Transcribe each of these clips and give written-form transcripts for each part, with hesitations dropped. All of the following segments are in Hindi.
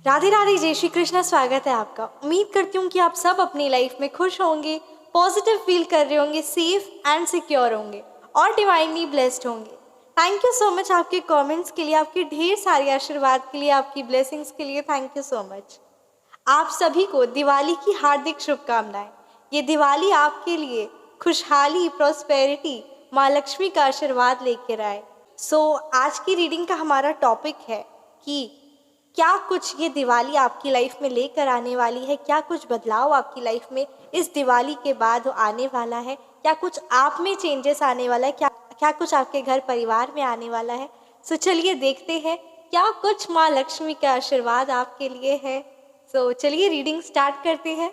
राधे राधे, जय श्री कृष्णा। स्वागत है आपका। उम्मीद करती हूँ कि आप सब अपनी लाइफ में खुश होंगे, पॉजिटिव फील कर रहे होंगे, सेफ एंड सिक्योर होंगे और डिवाइनली ब्लेस्ड होंगे। थैंक यू सो मच आपके कमेंट्स के लिए, आपके ढेर सारे आशीर्वाद के लिए, आपकी ब्लेसिंग्स के लिए। Thank you so much. आप सभी को दिवाली की हार्दिक शुभकामनाएं। ये दिवाली आपके लिए खुशहाली, प्रॉस्पेरिटी, माँ लक्ष्मी का आशीर्वाद लेकर आए। आज की रीडिंग का हमारा टॉपिक है कि क्या कुछ ये दिवाली आपकी लाइफ में लेकर आने वाली है, क्या कुछ बदलाव आपकी लाइफ में इस दिवाली के बाद आने वाला है, क्या कुछ आप में चेंजेस आने वाला है, क्या क्या कुछ आपके घर परिवार में आने वाला है। चलिए देखते हैं क्या कुछ माँ लक्ष्मी का आशीर्वाद आपके लिए है। चलिए रीडिंग स्टार्ट करते हैं।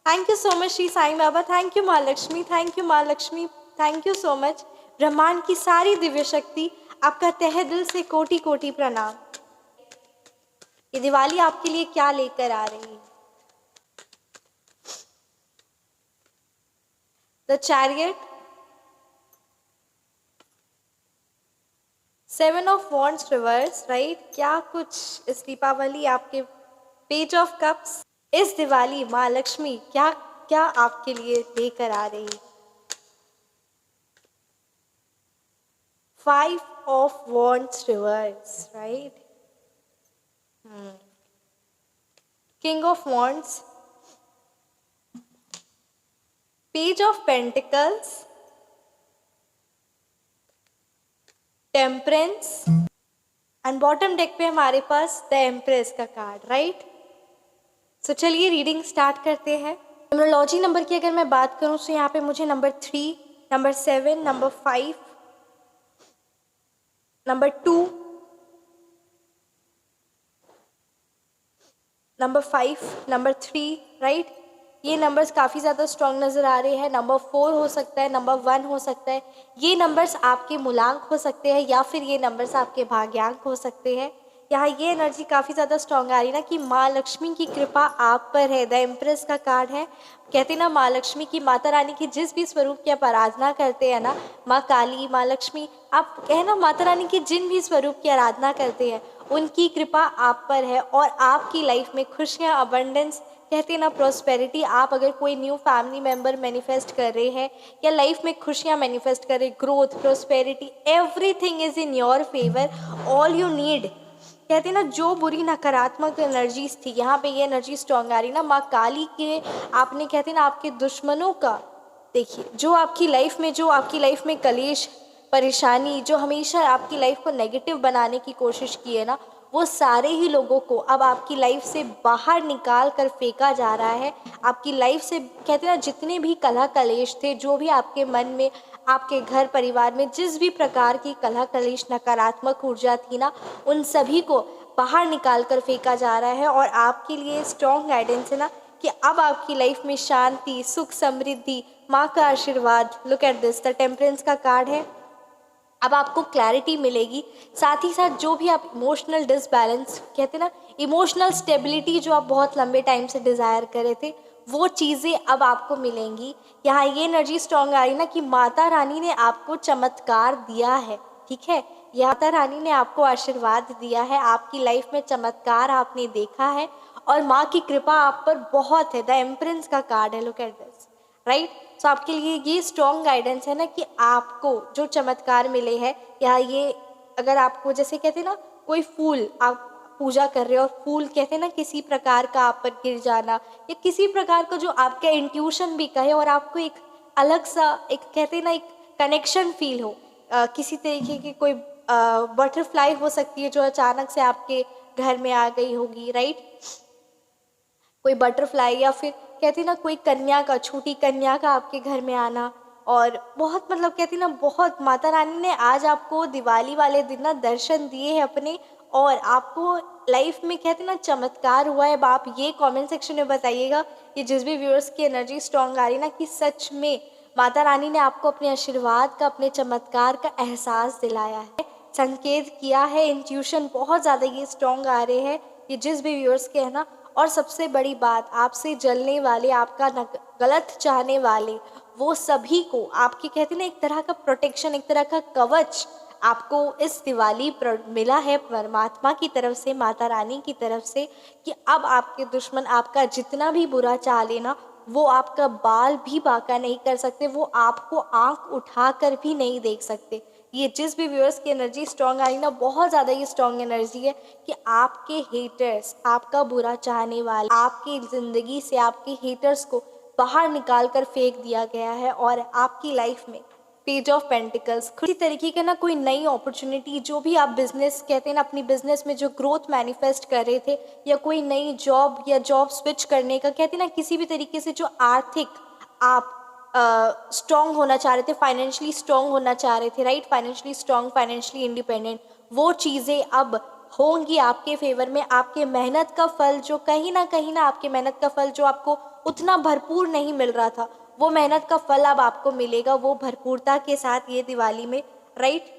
Thank you so much Shri Sai Baba. Thank you माँ लक्ष्मी। थैंक यू माँ Lakshmi. Thank you so much. ब्रह्मांड की सारी दिव्य शक्ति, आपका तहे दिल से कोटि कोटि प्रणाम। ये दिवाली आपके लिए क्या लेकर आ रही है। The chariot, 7 of wands reverse, right. क्या कुछ इस दीपावली आपके पेज ऑफ कप्स, इस दिवाली माँ लक्ष्मी क्या क्या आपके लिए लेकर आ रही है। 5 of wands reverse, right. King of wands, page of pentacles, temperance and bottom deck पे हमारे पास द एम्प्रेस का कार्ड, राइट। चलिए रीडिंग स्टार्ट करते हैं। न्यूमरोलॉजी नंबर की अगर मैं बात करूं तो यहाँ पे मुझे number 3, number 7, number 5, number 2, number 5, number 3, right. ये नंबर्स काफ़ी ज़्यादा स्ट्रॉन्ग नज़र आ रहे हैं। नंबर 4 हो सकता है, नंबर 1 हो सकता है। ये नंबर्स आपके मूलांक हो सकते हैं या फिर ये नंबर्स आपके भाग्यांक हो सकते हैं। यहाँ ये एनर्जी काफ़ी ज़्यादा स्ट्रॉन्ग आ रही है ना कि माँ लक्ष्मी की कृपा आप पर है। द एम्प्रेस का कार्ड है। कहते हैं ना माँ लक्ष्मी की, माता रानी की जिस भी स्वरूप की आप आराधना करते हैं ना, माँ काली, माँ लक्ष्मी, आप कहे ना माता रानी की जिन भी स्वरूप की आराधना करते हैं उनकी कृपा आप पर है और आपकी लाइफ में खुशियाँ, अबंडेंस, कहते हैं ना प्रॉस्पेरिटी। आप अगर कोई न्यू फैमिली मेंबर मैनिफेस्ट कर रहे हैं या लाइफ में खुशियाँ मैनिफेस्ट कर रहे, growth, prosperity, everything is in your favour. All you need, कहते हैं ना जो बुरी नकारात्मक एनर्जीज थी, यहाँ पे ये एनर्जी स्ट्रॉन्ग आ रही ना माँ काली के। आपने कहते हैं ना आपके दुश्मनों का, देखिए जो आपकी लाइफ में कलेश, परेशानी, जो हमेशा आपकी लाइफ को नेगेटिव बनाने की कोशिश की है ना, वो सारे ही लोगों को अब आपकी लाइफ से बाहर निकाल कर फेंका जा रहा है। आपकी लाइफ से कहते हैं ना जितने भी कलह कलेश थे, जो भी आपके मन में, आपके घर परिवार में जिस भी प्रकार की कलह कलेश, नकारात्मक ऊर्जा थी ना, उन सभी को बाहर निकाल कर फेंका जा रहा है। और आपके लिए स्ट्रॉन्ग गाइडेंस है ना कि अब आपकी लाइफ में शांति, सुख, समृद्धि, माँ का आशीर्वाद। Look at this, the temperance का कार्ड है। अब आपको क्लैरिटी मिलेगी। साथ ही साथ जो भी आप इमोशनल डिसबैलेंस, कहते हैं ना इमोशनल स्टेबिलिटी, जो आप बहुत लंबे टाइम से डिज़ायर कर रहे थे, वो चीज़ें अब आपको मिलेंगी। यहाँ ये एनर्जी स्ट्रॉन्ग आ रही ना कि माता रानी ने आपको चमत्कार दिया है, ठीक है। यह माता रानी ने आपको आशीर्वाद दिया है, आपकी लाइफ में चमत्कार आपने देखा है और माँ की कृपा आप पर बहुत है। द एम्प्रेंस का कार्ड है, लुक एट दिस, राइट। सो आपके लिए ये स्ट्रॉन्ग गाइडेंस है ना कि आपको जो चमत्कार मिले हैं, या ये अगर आपको जैसे कहते हैं ना कोई फूल आप पूजा कर रहे हो और फूल कहते हैं ना किसी प्रकार का आप पर गिर जाना, या किसी प्रकार का जो आपका इंट्यूशन भी कहे और आपको एक अलग सा एक कहते हैं ना एक कनेक्शन फील हो, किसी तरीके की कोई बटरफ्लाई हो सकती है जो अचानक से आपके घर में आ गई होगी, राइट। कोई बटरफ्लाई, या फिर कहती ना कोई कन्या का, छोटी कन्या का आपके घर में आना। और बहुत मतलब कहती ना बहुत माता रानी ने आज आपको दिवाली वाले दिन ना दर्शन दिए हैं अपने, और आपको लाइफ में कहते ना चमत्कार हुआ है। अब आप ये कमेंट सेक्शन में बताइएगा कि जिस भी व्यूअर्स की एनर्जी स्ट्रांग आ रही ना कि सच में माता रानी ने आपको अपने आशीर्वाद का, अपने चमत्कार का एहसास दिलाया है, संकेत किया है। इंट्यूशन बहुत ज़्यादा ये स्ट्रांग आ रहे हैं ये जिस भी व्यूअर्स के है ना। और सबसे बड़ी बात, आपसे जलने वाले, आपका गलत चाहने वाले, वो सभी को आपकी कहते हैं ना एक तरह का प्रोटेक्शन, एक तरह का कवच आपको इस दिवाली मिला है परमात्मा की तरफ से, माता रानी की तरफ से, कि अब आपके दुश्मन आपका जितना भी बुरा चाह लेना, वो आपका बाल भी बांका नहीं कर सकते, वो आपको आंख उठाकर भी नहीं देख सकते। ये जिस भी व्यूअर्स की एनर्जी स्ट्रांग आई ना, बहुत ज़्यादा ये स्ट्रांग एनर्जी है कि आपके हेटर्स, आपका बुरा चाहने वाले, आपकी ज़िंदगी से आपके हेटर्स को बाहर निकाल कर फेंक दिया गया है और आपकी लाइफ में पेज ऑफ पेंटिकल्स, इसी तरीके का ना कोई नई अपॉर्चुनिटी, जो भी आप बिजनेस कहते हैं ना, अपनी बिजनेस में जो ग्रोथ मैनिफेस्ट कर रहे थे, या कोई नई जॉब या जॉब स्विच करने का, कहते हैं ना किसी भी तरीके से जो आर्थिक आप स्ट्रॉन्ग होना चाह रहे थे, फाइनेंशियली स्ट्रॉन्ग होना चाह रहे थे, right, financially strong, financially independent, वो चीज़ें अब होंगी आपके फेवर में। आपके मेहनत का फल जो कहीं ना आपके मेहनत का फल जो आपको उतना भरपूर नहीं मिल रहा था, वो मेहनत का फल अब आपको मिलेगा, वो भरपूरता के साथ ये दिवाली में, राइट।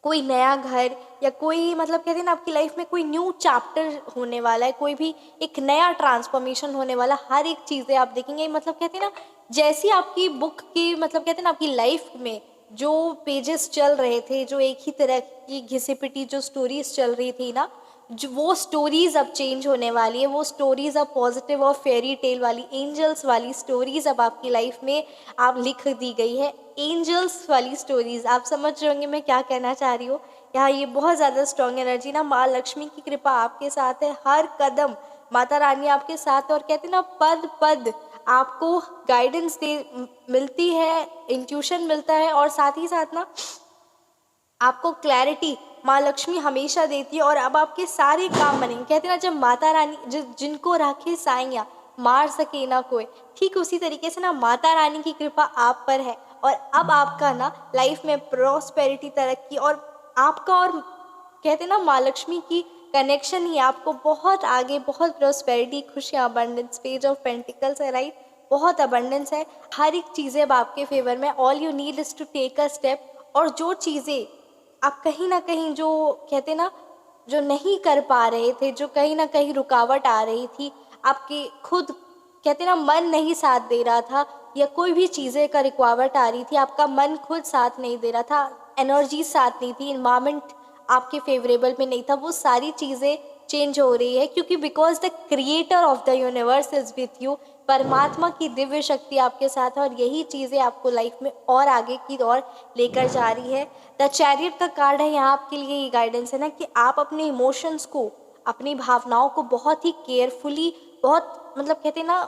कोई नया घर या कोई मतलब कहते हैं ना आपकी लाइफ में कोई न्यू चैप्टर होने वाला है, कोई भी एक नया ट्रांसफॉर्मेशन होने वाला, हर एक चीज़ें आप देखेंगे, मतलब कहते हैं ना जैसी आपकी बुक की, मतलब कहते हैं ना आपकी लाइफ में जो पेजेस चल रहे थे, जो एक ही तरह की घिसी पिटी जो स्टोरीज चल रही थी ना, जो वो स्टोरीज अब चेंज होने वाली है, वो स्टोरीज अब पॉजिटिव और फेरी टेल वाली, एंजल्स वाली स्टोरीज अब आपकी लाइफ में आप लिख दी गई है। एंजल्स वाली स्टोरीज, आप समझ रहे होंगे मैं क्या कहना चाह रही हूँ। यहाँ ये बहुत ज़्यादा स्ट्रॉन्ग एनर्जी ना, माँ लक्ष्मी की कृपा आपके साथ है, हर कदम माता रानी आपके साथ है, और कहते हैं ना पद पद आपको गाइडेंस दे मिलती है, इंट्यूशन मिलता है, और साथ ही साथ ना आपको क्लैरिटी माँ लक्ष्मी हमेशा देती है, और अब आपके सारे काम बनेंगे। कहते हैं ना जब माता रानी जिनको राखे साइयाँ मार सके ना कोई, ठीक उसी तरीके से ना माता रानी की कृपा आप पर है, और अब आपका ना लाइफ में प्रॉस्पेरिटी, तरक्की, और आपका और कहते हैं ना माँ लक्ष्मी की कनेक्शन ही आपको बहुत आगे, बहुत प्रॉस्पेरिटी, खुशियाँ, अबंडेंस, पेज ऑफ पेंटिकल्स है, राइट, बहुत अबंडेंस है, हर एक चीज़ें अब आपके फेवर में। All you need is to take a step, और जो चीज़ें आप कहीं ना कहीं जो कहते ना जो नहीं कर पा रहे थे, जो कहीं ना कहीं रुकावट आ रही थी, आपके खुद कहते ना मन नहीं साथ दे रहा था, या कोई भी चीज़ें का रुकावट आ रही थी, आपका मन खुद साथ नहीं दे रहा था, एनर्जी साथ नहीं थी, इन्वायरमेंट आपके फेवरेबल में नहीं था, वो सारी चीज़ें चेंज हो रही है, क्योंकि because the creator of the universe is with you, परमात्मा की दिव्य शक्ति आपके साथ है, और यही चीज़ें आपको लाइफ में और आगे की ओर लेकर जा रही है। द चैरियट का कार्ड है यहाँ आपके लिए, ये गाइडेंस है ना कि आप अपने इमोशंस को, अपनी भावनाओं को बहुत ही केयरफुली, बहुत मतलब कहते हैं ना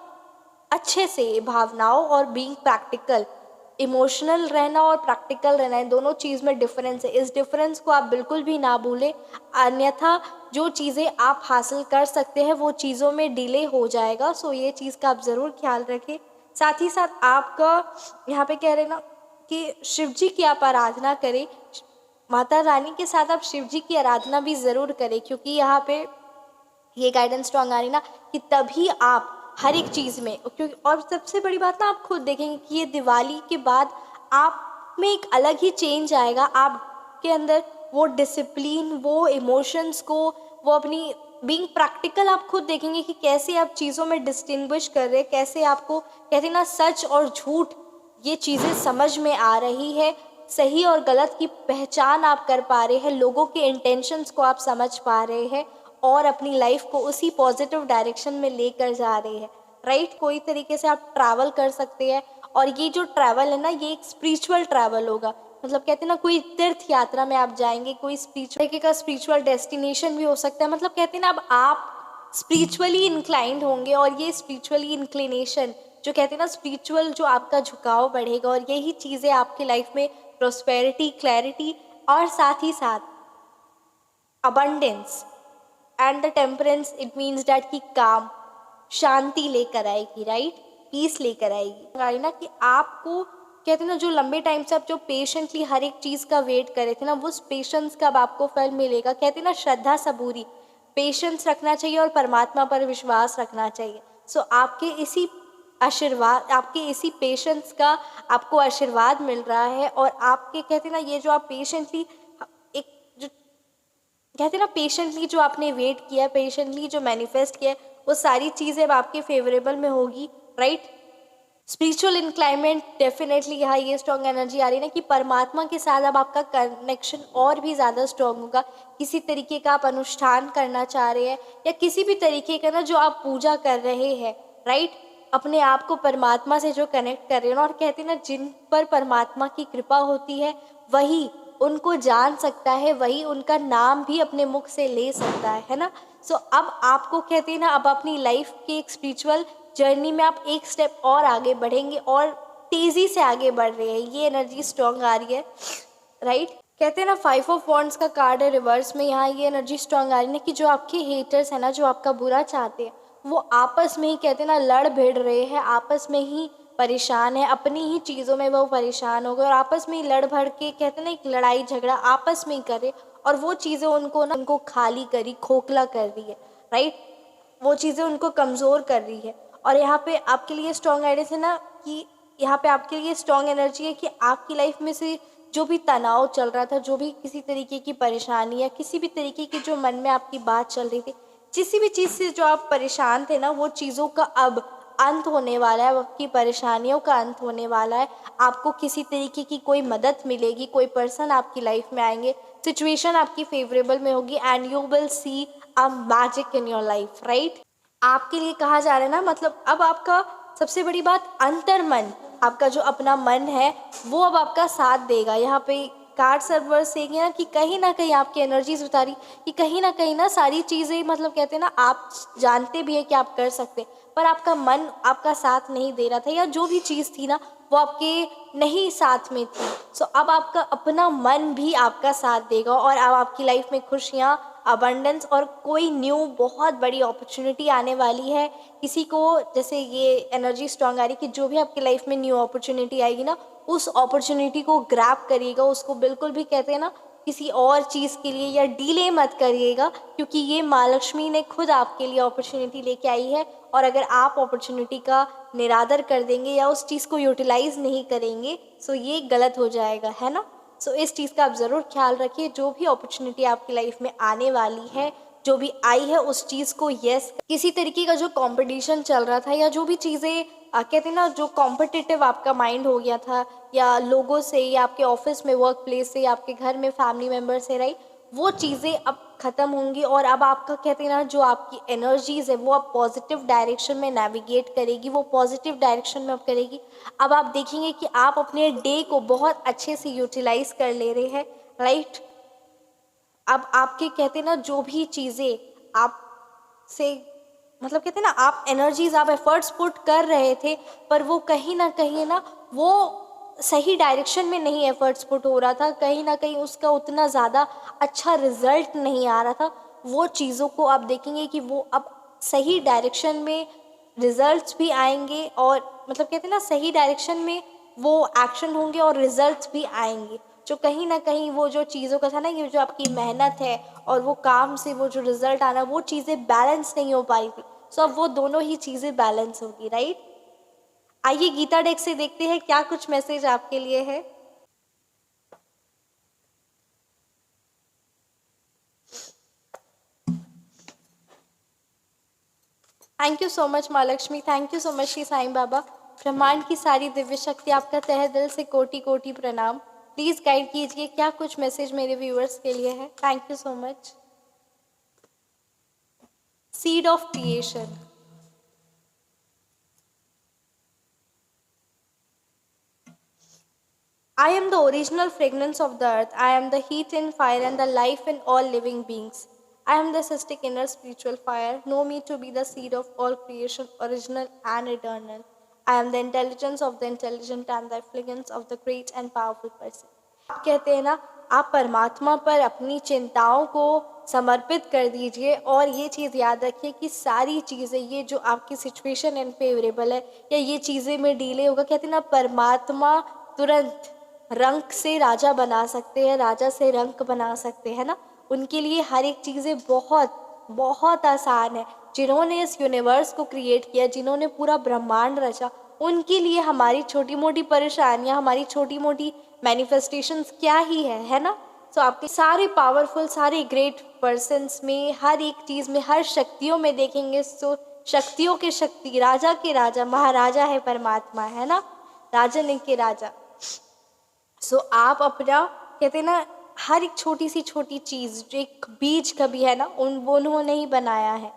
अच्छे से, भावनाओं और बीइंग प्रैक्टिकल, इमोशनल रहना और प्रैक्टिकल रहना, इन दोनों चीज़ में डिफरेंस है, इस डिफरेंस को आप बिल्कुल भी ना भूलें, अन्यथा जो चीज़ें आप हासिल कर सकते हैं वो चीज़ों में डिले हो जाएगा। सो ये चीज़ का आप ज़रूर ख्याल रखें। साथ ही साथ आपका यहाँ पे कह रहे ना कि शिव जी की आप आराधना करें, माता रानी के साथ आप शिव जी की आराधना भी ज़रूर करें, क्योंकि यहाँ पे ये गाइडेंस स्ट्रॉन्ग आ रही ना कि तभी आप हर एक चीज़ में, क्योंकि और सबसे बड़ी बात ना आप खुद देखेंगे कि ये दिवाली के बाद आप में एक अलग ही चेंज आएगा, आपके अंदर वो डिसिप्लिन, वो इमोशंस को, वो अपनी बीइंग प्रैक्टिकल, आप खुद देखेंगे कि कैसे आप चीज़ों में डिस्टिंग्विश कर रहे हैं, कैसे आपको कहते हैं ना सच और झूठ ये चीज़ें समझ में आ रही है, सही और गलत की पहचान आप कर पा रहे हैं, लोगों के इंटेंशंस को आप समझ पा रहे हैं, और अपनी लाइफ को उसी पॉजिटिव डायरेक्शन में लेकर जा रहे हैं, राइट। कोई तरीके से आप ट्रैवल कर सकते हैं, और ये जो ट्रैवल है ना ये एक स्पिरिचुअल ट्रैवल होगा, मतलब कहते हैं ना कोई तीर्थ यात्रा में आप जाएंगे, कोई स्पिरिचुअल तरीके का स्पिरिचुअल डेस्टिनेशन भी हो सकता है, मतलब कहते हैं ना अब आप स्पिरिचुअली इंक्लाइंड होंगे, और ये स्पिरिचुअली इंक्लिनेशन जो कहते हैं ना स्पिरिचुअल जो आपका झुकाव बढ़ेगा, और यही चीज़ें आपकी लाइफ में प्रोस्पेरिटी, क्लैरिटी, और साथ ही साथ abundance and the temperance, it means that की काम, शांति लेकर आएगी, राइट, पीस लेकर आएगी ना, कि आपको कहते हैं ना जो लंबे टाइम से आप जो पेशेंटली हर एक चीज़ का वेट कर रहे थे ना, वो पेशेंस का अब आपको फल मिलेगा। कहते हैं ना श्रद्धा सबूरी, पेशेंस रखना चाहिए और परमात्मा पर विश्वास रखना चाहिए। सो आपके इसी आशीर्वाद, आपके इसी पेशेंस का आपको आशीर्वाद मिल रहा है, और आपके कहते हैं ना ये जो आप पेशेंटली एक जो कहते हैं ना पेशेंटली जो आपने वेट किया, पेशेंटली जो मैनिफेस्ट किया, वो सारी चीज़ें अब आपके फेवरेबल में होगी, राइट। स्पिरिचुअल इंक्लाइनमेंट डेफिनेटली यहाँ ये स्ट्रॉन्ग एनर्जी आ रही है ना कि परमात्मा के साथ अब आपका कनेक्शन और भी ज़्यादा स्ट्रॉन्ग होगा। किसी तरीके का आप अनुष्ठान करना चाह रहे हैं या किसी भी तरीके का ना जो आप पूजा कर रहे हैं, राइट, अपने आप को परमात्मा से जो कनेक्ट कर रहे हो ना, और कहते हैं ना जिन पर परमात्मा की कृपा होती है वही उनको जान सकता है, वही उनका नाम भी अपने मुख से ले सकता है ना। सो अब आपको कहते हैं ना, अब अपनी लाइफ की एक स्पिरिचुअल जर्नी में आप एक स्टेप और आगे बढ़ेंगे और तेज़ी से आगे बढ़ रहे हैं, ये एनर्जी स्ट्रॉन्ग आ रही है, राइट। कहते हैं ना 5 ऑफ वॉन्ड्स का कार्ड है रिवर्स में, यहाँ ये एनर्जी स्ट्रॉन्ग आ रही है ना कि जो आपके हेटर्स हैं ना, जो आपका बुरा चाहते हैं, वो आपस में ही कहते हैं ना लड़ भिड़ रहे हैं, आपस में ही परेशान है, अपनी ही चीज़ों में वो परेशान हो गए और आपस में ही लड़ भड़ के कहते हैं ना एक लड़ाई झगड़ा आपस में ही करे, और वो चीज़ें उनको ना उनको खाली करी, खोखला कर रही है, राइट, वो चीज़ें उनको कमज़ोर कर रही है। और यहाँ पे आपके लिए स्ट्रॉन्ग आइडिया है ना कि यहाँ पे आपके लिए स्ट्रॉन्ग एनर्जी है कि आपकी लाइफ में से जो भी तनाव चल रहा था, जो भी किसी तरीके की परेशानी या किसी भी तरीके की जो मन में आपकी बात चल रही थी, किसी भी चीज़ से जो आप परेशान थे ना, वो चीज़ों का अब अंत होने वाला है, आपकी परेशानियों का अंत होने वाला है। आपको किसी तरीके की कोई मदद मिलेगी, कोई पर्सन आपकी लाइफ में आएंगे, सिचुएशन आपकी फेवरेबल में होगी and you will see a magic in your life, right. आपके लिए कहा जा रहा है ना, मतलब अब आपका सबसे बड़ी बात अंतर्मन, आपका जो अपना मन है वो अब आपका साथ देगा। यहाँ पे कार्ड सर्वर से कि कहीं ना कहीं आपकी एनर्जीज उतारी कि कहीं ना सारी चीज़ें, मतलब कहते हैं ना आप जानते भी हैं कि आप कर सकते हैं, पर आपका मन आपका साथ नहीं दे रहा था, या जो भी चीज़ थी ना वो आपके नहीं साथ में थी। सो अब आपका अपना मन भी आपका साथ देगा और अब आपकी लाइफ में खुशियाँ, अबंडेंस और कोई न्यू बहुत बड़ी अपॉर्चुनिटी आने वाली है। किसी को जैसे ये एनर्जी स्ट्रांग आ रही कि जो भी आपकी लाइफ में न्यू अपॉर्चुनिटी आएगी ना, उस अपॉर्चुनिटी को ग्रैब करिएगा, उसको बिल्कुल भी कहते हैं ना किसी और चीज़ के लिए या डीले मत करिएगा, क्योंकि ये माँ लक्ष्मी ने खुद आपके लिए अपॉर्चुनिटी लेके आई है। और अगर आप अपॉर्चुनिटी का निरादर कर देंगे या उस चीज़ को यूटिलाइज नहीं करेंगे, सो ये गलत हो जाएगा, है ना। सो इस चीज़ का आप ज़रूर ख्याल रखिए। जो भी अपॉर्चुनिटी आपकी लाइफ में आने वाली है, जो भी आई है, उस चीज़ को यस, किसी तरीके का जो कंपटीशन चल रहा था या जो भी चीज़ें कहते हैं ना जो कॉम्पिटिटिव आपका माइंड हो गया था, या लोगों से या आपके ऑफिस में, वर्क प्लेस से या आपके घर में फैमिली मेम्बर से, राइट, वो चीज़ें अब ख़त्म होंगी और अब आपका कहते हैं ना जो आपकी एनर्जीज़ है वो अब पॉजिटिव डायरेक्शन में नेविगेट करेगी, वो पॉजिटिव डायरेक्शन में अब करेगी। अब आप देखेंगे कि आप अपने डे को बहुत अच्छे से यूटिलाइज कर ले रहे हैं, राइट। अब आपके कहते हैं ना जो भी चीज़ें आप से, मतलब कहते हैं ना आप एनर्जीज, आप एफर्ट्स पुट कर रहे थे, पर वो कहीं ना वो सही डायरेक्शन में नहीं एफर्ट्स पुट हो रहा था, कहीं ना कहीं उसका उतना ज़्यादा अच्छा रिजल्ट नहीं आ रहा था। वो चीज़ों को आप देखेंगे कि वो अब सही डायरेक्शन में रिजल्ट्स भी आएंगे, और मतलब कहते हैं ना सही डायरेक्शन में वो एक्शन होंगे और रिजल्ट्स भी आएंगे। जो कहीं ना कहीं वो जो चीज़ों का था ना, ये जो आपकी मेहनत है और वो काम से वो जो रिजल्ट आना, वो चीज़ें बैलेंस नहीं हो पाई थी। सो अब वो दोनों ही चीज़ें बैलेंस होगी, राइट। आइए गीता डेक से देखते हैं क्या कुछ मैसेज आपके लिए है। थैंक यू सो मच माँ Lakshmi, thank you so much Shri Sai Baba. ब्रह्मांड की सारी दिव्य शक्ति, आपका तहे दिल से कोटि कोटि प्रणाम। प्लीज़ गाइड कीजिए क्या कुछ मैसेज मेरे व्यूअर्स के लिए है। Thank you so much. Seed of creation, I am the original fragrance of the earth. I am the heat and fire and the life in all living beings. I am the cystic inner spiritual fire. Know me to be the seed of all creation, original and eternal. I am the intelligence of the intelligent and the effulgence of the great and powerful person. आप कहते हैं ना, आप परमात्मा पर अपनी चिंताओं को समर्पित कर दीजिए और ये चीज़ याद रखिए कि सारी चीज़ें, ये जो आपकी सिचुएशन इनफेवरेबल है या ये चीज़ें में डिले होगा, कहते हैं ना परमात्मा तुरंत रंक से राजा बना सकते हैं, राजा से रंक बना सकते हैं ना। उनके लिए हर एक चीज़ें बहुत बहुत आसान है। जिन्होंने इस यूनिवर्स को क्रिएट किया, जिन्होंने पूरा ब्रह्मांड रचा, उनके लिए हमारी छोटी मोटी परेशानियाँ, हमारी छोटी मोटी मैनिफेस्टेशंस क्या ही है ना। सो आपके सारे पावरफुल, सारे ग्रेट पर्सन्स में, हर एक चीज़ में, हर शक्तियों में देखेंगे, सो शक्तियों के शक्ति, राजा के राजा, महाराजा है परमात्मा, है ना, राजन के राजा। सो आप अपना, कहते हैं ना, हर एक छोटी सी छोटी चीज़ जो एक बीज का भी है ना, उन्होंने ही बनाया है।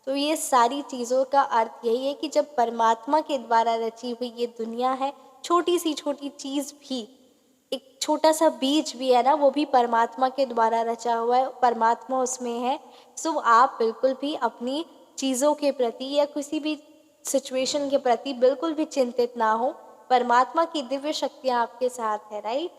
तो ये सारी चीज़ों का अर्थ यही है कि जब परमात्मा के द्वारा रची हुई ये दुनिया है, छोटी सी छोटी चीज़ भी, एक छोटा सा बीज भी है ना, वो भी परमात्मा के द्वारा रचा हुआ है, परमात्मा उसमें है। सो आप बिल्कुल भी अपनी चीज़ों के प्रति या किसी भी सिचुएशन के प्रति बिल्कुल भी चिंतित ना हो, परमात्मा की दिव्य शक्तियाँ आपके साथ है, राइट।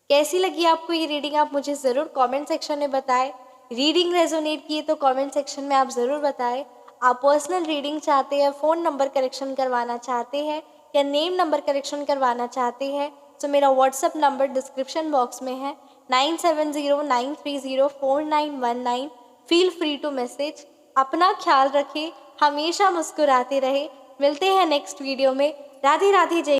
कैसी लगी आपको ये रीडिंग, आप मुझे ज़रूर कमेंट सेक्शन में बताएं। रीडिंग रेजोनेट की तो कमेंट सेक्शन में आप ज़रूर बताएं। आप पर्सनल रीडिंग चाहते हैं, फ़ोन नंबर करेक्शन करवाना चाहते हैं या नेम नंबर करेक्शन करवाना चाहते हैं, तो मेरा व्हाट्सअप नंबर डिस्क्रिप्शन बॉक्स में है 9709304919। Feel free to message. अपना ख्याल रखें, हमेशा मुस्कुराते रहे। मिलते हैं नेक्स्ट वीडियो में। राधे राधे, जय